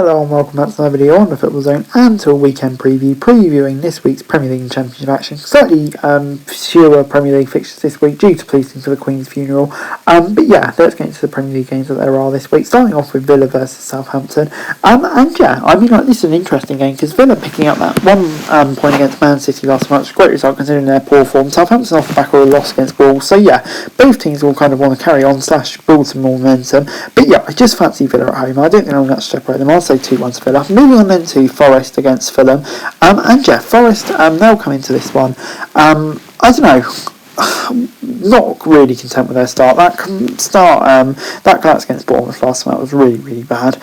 Hello and welcome back to another video on the Football Zone and to a weekend preview, previewing this week's Premier League and Championship action. Slightly fewer Premier League fixtures this week due to policing for the Queen's funeral. But yeah, let's get into the Premier League games that there are this week, starting off with Villa versus Southampton. This is an interesting game because Villa picking up that 1 point against Man City last match, great result considering their poor form. Southampton off the back of a loss against Wolves, so yeah, both teams will kind of want to carry on / build some more momentum. But yeah, I just fancy Villa at home. I don't think I'm going to separate them. I'll say 2-1 to Villa. Moving on then to Forest against Fulham. Forest, they'll come into this one. I don't know. Not really content with their start. That collapse against Bournemouth last night was really, really bad.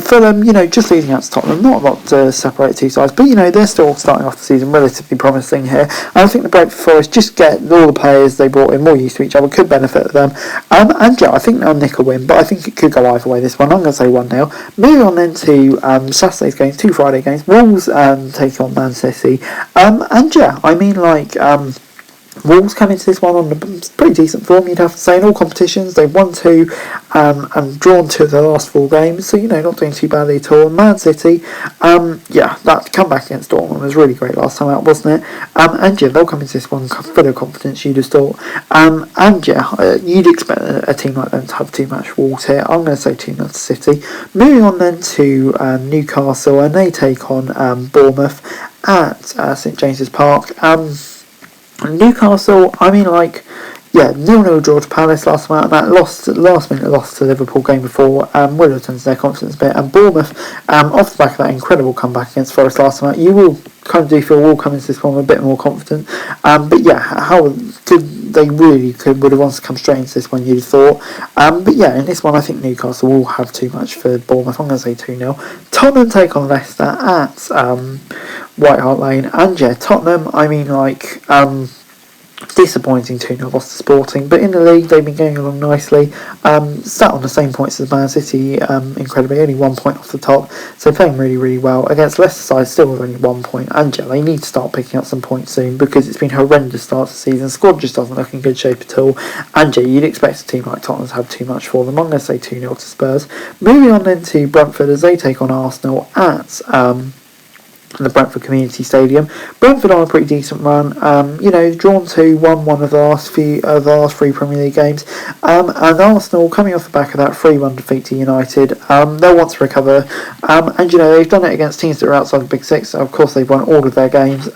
Fulham, just losing out to Tottenham, not a lot to separate two sides, but they're still starting off the season relatively promising here. I think the break for Forest, just get all the players they brought in more used to each other, could benefit them. I think they'll nick a win, but I think it could go either way this one. I'm going to say 1-0. Moving on then to Saturday's games, 2 Friday games. Wolves take on Man City. Wolves come into this one on a pretty decent form, you'd have to say, in all competitions. They've won 2 and drawn 2 of their last 4 games, so not doing too badly at all. Man City, that comeback against Dortmund was really great last time out, wasn't it? They'll come into this one full of confidence, you'd have thought. You'd expect a team like them to have too much Wolves here. I'm going to say 2-0 to City. Moving on then to Newcastle, and they take on Bournemouth at St James's Park. Newcastle, 0-0 draw to Palace last time out, and that last minute loss to Liverpool game before will have turned their confidence a bit. And Bournemouth, off the back of that incredible comeback against Forest last time out, you will kind of do feel will come into this one a bit more confident. How good they really would have wanted to come straight into this one, you'd have thought. In this one, I think Newcastle will have too much for Bournemouth. I'm going to say 2-0. Tottenham take on Leicester at White Hart Lane. Tottenham, disappointing 2-0 loss to Sporting, but in the league they've been going along nicely, sat on the same points as Man City, incredibly, only 1 point off the top, so playing really, really well. Against Leicester side, still with only 1 point. They need to start picking up some points soon, because it's been horrendous start to the season. Squad just doesn't look in good shape at all. You'd expect a team like Tottenham to have too much for them. I'm going to say 2-0 to Spurs. Moving on then to Brentford as they take on Arsenal at the Brentford Community Stadium. Brentford on a pretty decent run, drawn to 1-1 of the last 3 Premier League games, and Arsenal coming off the back of that 3-1 defeat to United. They'll want to recover, they've done it against teams that are outside the Big Six, so of course they've won all of their games.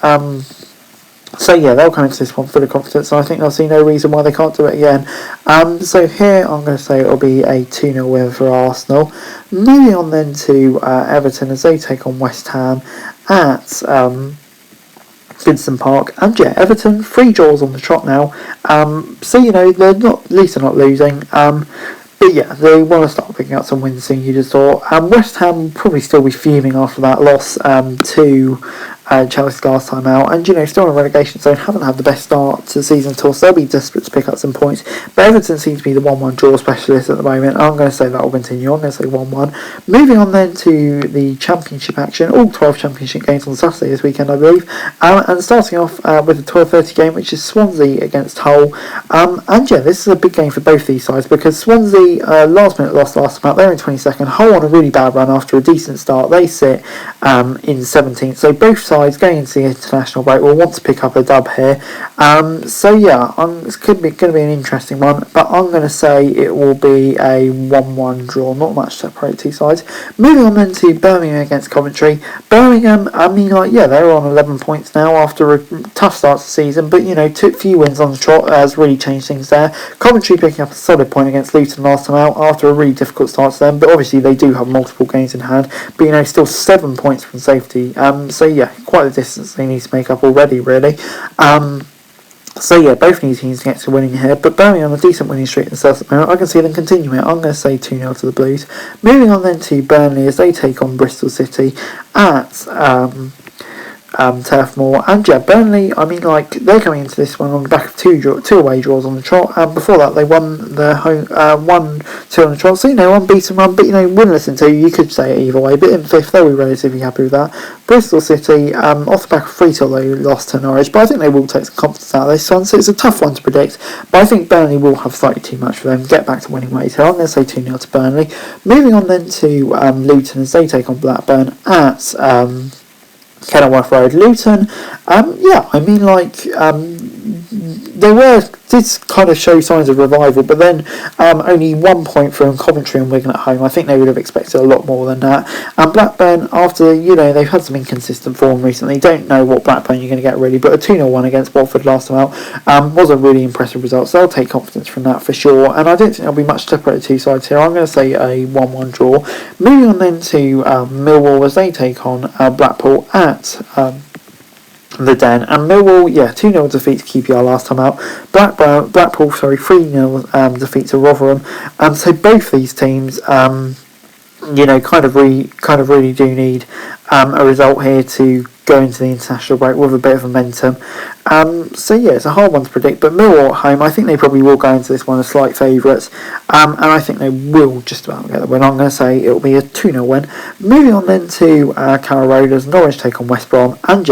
They'll come into this one full of confidence, and I think they'll see no reason why they can't do it again. Here I'm going to say it'll be a 2-0 win for Arsenal. Moving on then to Everton as they take on West Ham at Goodison Park. Everton 3 draws on the trot now. They're not losing. They want to start picking up some wins soon, you just thought. West Ham will probably still be fuming after that loss to Chelsea last time out, and still in a relegation zone, haven't had the best start to the season at all, so they'll be desperate to pick up some points. But Everton seems to be the 1-1 draw specialist at the moment. I'm going to say that will continue. I'm going to say 1-1. Moving on then to the Championship action, all 12 Championship games on Saturday this weekend, I believe, and starting off with the 12:30 game, which is Swansea against Hull. This is a big game for both these sides, because Swansea last minute loss last time out, they're in 22nd. Hull on a really bad run after a decent start, they sit in 17th, so both sides going into the international break will want to pick up a dub here. It's going to be an interesting one, but I'm going to say it will be a 1-1 draw, not much to separate two sides. Moving on then to Birmingham against Coventry. Birmingham, they're on 11 points now after a tough start to the season, but took a few wins on the trot has really changed things there. Coventry picking up a solid point against Luton last time out after a really difficult start to them, but obviously they do have multiple games in hand, but still 7 points from safety. Quite a distance they need to make up already, really. Both these teams get to winning here, but Birmingham on a decent winning streak themselves at the moment. I can see them continuing it. I'm going to say 2-0 to the Blues. Moving on then to Burnley as they take on Bristol City at Turf Moor. And yeah, Burnley, I mean, like, they're coming into this one on the back of two away draws on the trot, and before that they won the home 1-2 on the trot, so unbeaten run, but winless in two, you could say it either way, but in fifth they'll be relatively happy with that. Bristol City, off the back of 3-2 they lost to Norwich, but I think they will take some confidence out of this one, so it's a tough one to predict, but I think Burnley will have slightly too much for them, get back to winning ways here. I'm going to say 2-0 to Burnley. Moving on then to Luton as they take on Blackburn at Kenilworth Road. Luton, they did kind of show signs of revival, but then only 1 point from Coventry and Wigan at home. I think they would have expected a lot more than that. And Blackburn, after they've had some inconsistent form recently, don't know what Blackburn you're going to get really, but a 2-0 one against Watford last time out was a really impressive result, so they'll take confidence from that for sure, and I don't think there'll be much to separate the two sides here. I'm going to say a 1-1 draw. Moving on then to Millwall as they take on Blackpool at the Den, and Millwall, 2-0 defeat to QPR last time out. Blackpool, 3-0 defeat to Rotherham. So both these teams, kind of really do need a result here to go into the international break with a bit of momentum. It's a hard one to predict, but Millwall at home, I think they probably will go into this one as slight favourites, and I think they will just about get the win. I'm going to say it'll be a 2-0 win. Moving on then to Carrow Road as Norwich take on West Brom, and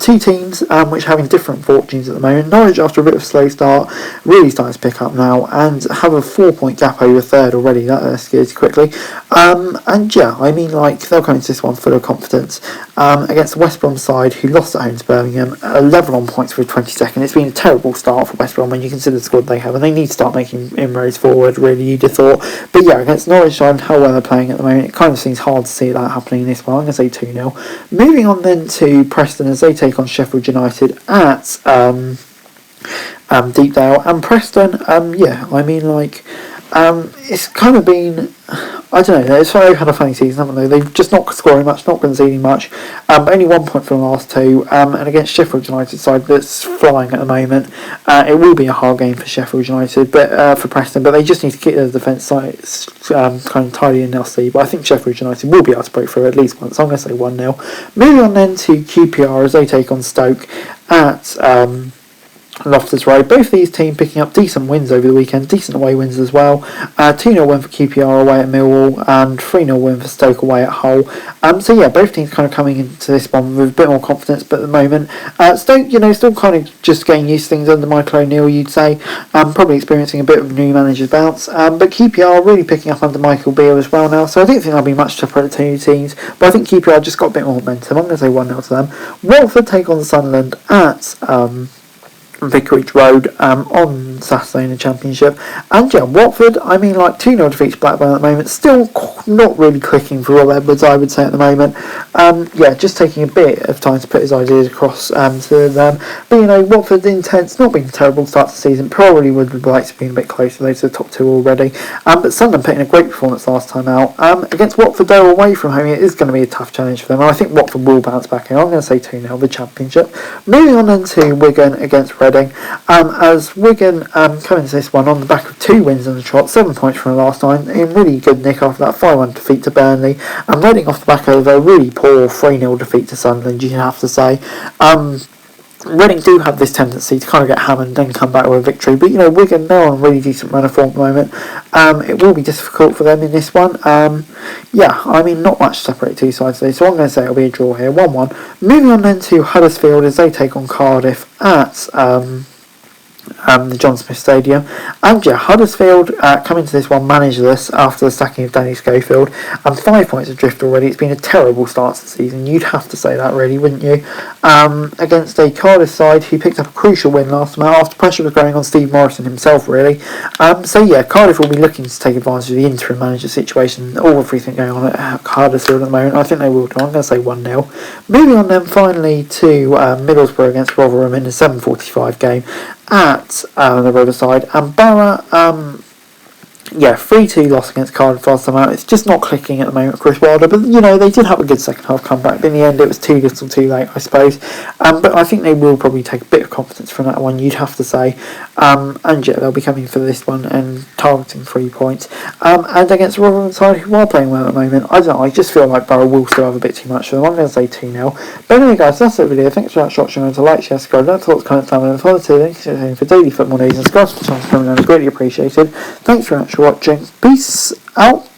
two teams which are having different fortunes at the moment. Norwich, after a bit of a slow start, really starting to pick up now and have a 4-point gap over third already. That escalated quickly. They'll come into this one full of confidence against the West Brom side, who lost at home to Birmingham, level on points for 22nd. It's been a terrible start for West Brom when you consider the squad they have, and they need to start making inroads forward, really, you'd have thought. But against Norwich side and how well they're playing at the moment, it kind of seems hard to see that happening in this one. I'm going to say 2-0. Moving on then to Preston as they take on Sheffield United at Deepdale, and Preston, it's kind of been, I don't know, they've had a funny season, haven't they? They've just not scoring much, not conceding much, only 1 point from the last two, and against Sheffield United side that's flying at the moment. It will be a hard game for Sheffield United, but for Preston, but they just need to keep their defence kind of tidy and nasty, but I think Sheffield United will be able to break through at least once, so I'm going to say 1-0. Moving on then to QPR as they take on Stoke at Loftus Road. Both these teams picking up decent wins over the weekend, decent away wins as well. 2-0 win for QPR away at Millwall and 3-0 win for Stoke away at Hull. Both teams kind of coming into this one with a bit more confidence, but at the moment Stoke, still kind of just getting used to things under Michael O'Neill, you'd say, probably experiencing a bit of new manager's bounce, but QPR really picking up under Michael Beale as well now, so I don't think there'll be much to separate the two teams, but I think QPR just got a bit more momentum. I'm going to say 1-0 to them. Watford take on Sunderland at Vicarage Road on Saturday in the Championship, and Watford, 2-0 defeat to Blackburn at the moment, still not really clicking for Rob Edwards, I would say, at the moment. Just taking a bit of time to put his ideas across to them, but Watford intense, not been a terrible start to the season, probably would have liked to have been a bit closer though to the top two already, but Sunderland putting a great performance last time out. Against Watford though, away from home, it is going to be a tough challenge for them, and I think Watford will bounce back here. I'm going to say 2-0 the Championship. Moving on then to Wigan against Reading, as Wigan come into this one on the back of 2 wins on the trot, 7 points from the last time, in really good nick after that 5-1 defeat to Burnley, and Reading off the back of a really poor 3-0 defeat to Sunderland, you have to say. Reading do have this tendency to kind of get hammered and then come back with a victory, but Wigan now on a really decent run of form at the moment. It will be difficult for them in this one. Not much to separate two sides today, so I'm going to say it'll be a draw here, 1-1. Moving on then to Huddersfield as they take on Cardiff at the John Smith Stadium, and Huddersfield come into this one managerless after the sacking of Danny Schofield, and 5 points adrift already. It's been a terrible start to the season, you'd have to say that really, wouldn't you? Against a Cardiff side who picked up a crucial win last time after pressure was growing on Steve Morrison himself really. Cardiff will be looking to take advantage of the interim manager situation, everything going on at Huddersfield at the moment. I think they will do. I'm going to say 1-0. Moving on then finally to Middlesbrough against Rotherham in the 7:45 game at the Riverside, and Borough yeah, 3-2 loss against Cardiff last time out. It's just not clicking at the moment, Chris Wilder. But, you know, they did have a good second half comeback. But in the end, it was too little too late, I suppose. But I think they will probably take a bit of confidence from that one, you'd have to say. And yeah, they'll be coming for this one and targeting 3 points. And against Rotherham side, who are playing well at the moment, I don't know, I just feel like Borough will still have a bit too much for them. I'm going to say 2-0. But anyway, guys, that's it video. Thanks for that shot. Remember to like, share, subscribe, don't thoughts, comments, down below, and follow to for daily football news and scores for chance coming down. Greatly appreciated. Thanks very much for watching. Peace out.